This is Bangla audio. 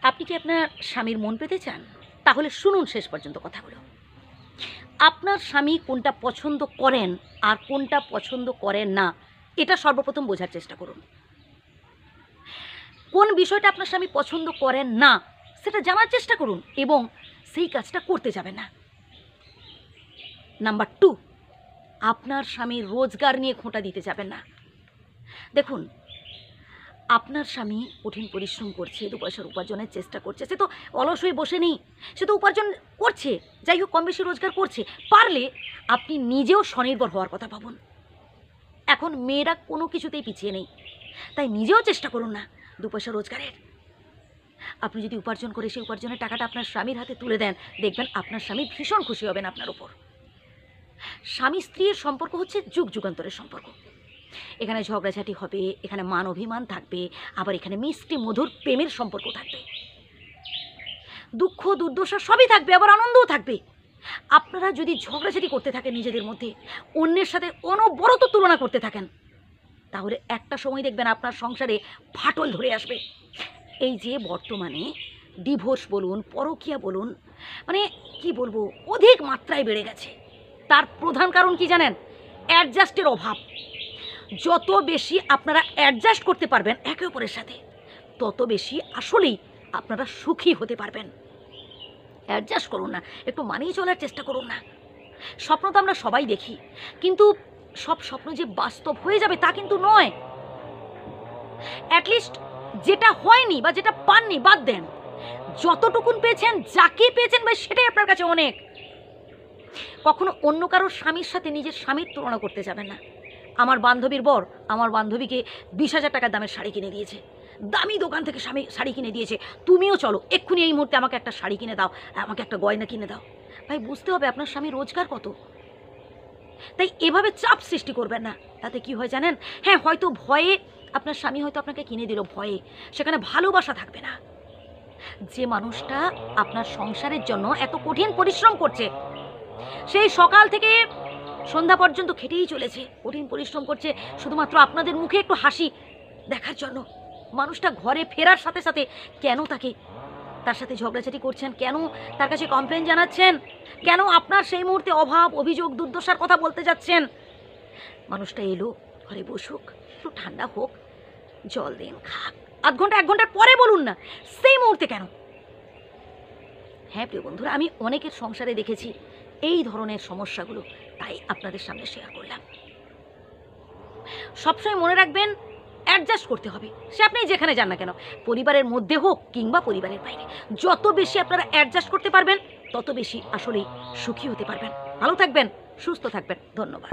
আপনি কি আপনার স্বামীর মন পেতে চান? তাহলে শুনুন শেষ পর্যন্ত কথাগুলো। আপনার স্বামী কোনটা পছন্দ করেন আর কোনটা পছন্দ করেন না, এটা সর্বপ্রথম বোঝার চেষ্টা করুন। কোন বিষয়টা আপনার স্বামী পছন্দ করেন না সেটা জানার চেষ্টা করুন এবং সেই কাজটা করতে যাবেন না। নাম্বার 2, আপনার স্বামীর রোজগার নিয়ে খোঁটা দিতে যাবেন না। দেখুন, আপনার স্বামী কঠিন পরিশ্রম করছে, 2 পয়সার উপার্জনের চেষ্টা করছে। সে তো অলস হয়ে বসে নেই, সে তো উপার্জন করছে, যাই হোক কম বেশি রোজগার করছে। পারলে আপনি নিজেও স্বনির্ভর হওয়ার কথা ভাবুন। এখন মেয়েরা কোনো কিছুতেই পিছিয়ে নেই, তাই নিজেও চেষ্টা করুন না 2 পয়সা রোজগারের। আপনি যদি উপার্জন করে সেই উপার্জনের টাকাটা আপনার স্বামীর হাতে তুলে দেন, দেখবেন আপনার স্বামী ভীষণ খুশি হবেন আপনার উপর। স্বামী স্ত্রীর সম্পর্ক হচ্ছে যুগ যুগান্তরের সম্পর্ক। এখানে ঝগড়াঝাটি হবে, এখানে মান অভিমান থাকবে, আবার এখানে মিষ্টি মধুর প্রেমের সম্পর্ক থাকবে। দুঃখ দুর্দশা সবই থাকবে, আবার আনন্দও থাকবে। আপনারা যদি ঝগড়াঝাটি করতে থাকেন নিজেদের মধ্যে, অন্যের সাথে অনবরত তুলনা করতে থাকেন, তাহলে একটা সময় দেখবেন আপনার সংসারে ফাটল ধরে আসবে। এই যে বর্তমানে ডিভোর্স বলুন, পরকীয়া বলুন, মানে কি বলবো, অধিক মাত্রায় বেড়ে গেছে। তার প্রধান কারণ কি জানেন? অ্যাডজাস্টের অভাব। যত বেশি আপনারা অ্যাডজাস্ট করতে পারবেন একে অপরের সাথে, তত বেশি আসলেই আপনারা সুখী হতে পারবেন। অ্যাডজাস্ট করুন না, একটু মানিয়ে চলার চেষ্টা করুন না। স্বপ্ন তো আমরা সবাই দেখি, কিন্তু সব স্বপ্ন যে বাস্তব হয়ে যাবে তা কিন্তু নয়। অ্যাটলিস্ট যেটা হয়নি বা যেটা পাননি বাদ দেন, যতটুকুন পেয়েছেন, যাকে পেয়েছেন ভাই, সেটাই আপনার কাছে অনেক। কখনো অন্য কারোর স্বামীর সাথে নিজের স্বামীর তুলনা করতে যাবেন না। আমার বান্ধবীর বর আমার বান্ধবীকে 20,000 টাকার দামের শাড়ি কিনে দিয়েছে, দামি দোকান থেকে শাড়ি কিনে দিয়েছে, তুমিও চলো এক্ষুনি এই মুহূর্তে আমাকে একটা শাড়ি কিনে দাও, আমাকে একটা গয়না কিনে দাও। ভাই, বুঝতে হবে আপনার স্বামী রোজগার কত। তাই এভাবে চাপ সৃষ্টি করবেন না। তাতে কি হয় জানেন? হ্যাঁ, হয়তো ভয়ে আপনার স্বামী হয়তো আপনাকে কিনে দিল, ভয়ে, সেখানে ভালোবাসা থাকবে না। যে মানুষটা আপনার সংসারের জন্য এত কঠিন পরিশ্রম করছে, সেই সকাল থেকে সন্ধ্যা পর্যন্ত খেটেই চলেছে, কঠিন পরিশ্রম করছে শুধুমাত্র আপনাদের মুখে একটু হাসি দেখার জন্য, মানুষটা ঘরে ফেরার সাথে সাথে কেন তার সাথে ঝগড়াঝাটি করছেন, কেন তার কাছে কমপ্লেন জানাচ্ছেন, কেন আপনার সেই মুহূর্তে অভাব অভিযোগ দুর্দশার কথা বলতে যাচ্ছেন? মানুষটা এলো, ঘরে বসুক, একটু ঠান্ডা হোক, জল দিন, খাক, আধ ঘন্টা 1 ঘন্টার পরে বলুন না, সেই মুহূর্তে কেন? হ্যাঁ প্রিয় বন্ধুরা, আমি অনেকের সংসারে দেখেছি এই ধরনের সমস্যাগুলো, তাই আপনাদের সামনে শেয়ার করলাম। সবসময় মনে রাখবেন, অ্যাডজাস্ট করতে হবে, সে আপনি যেখানে যান না কেন, পরিবারের মধ্যে হোক কিংবা পরিবারের বাইরে। যত বেশি আপনারা অ্যাডজাস্ট করতে পারবেন, তত বেশি আসলেই সুখী হতে পারবেন। ভালো থাকবেন, সুস্থ থাকবেন। ধন্যবাদ।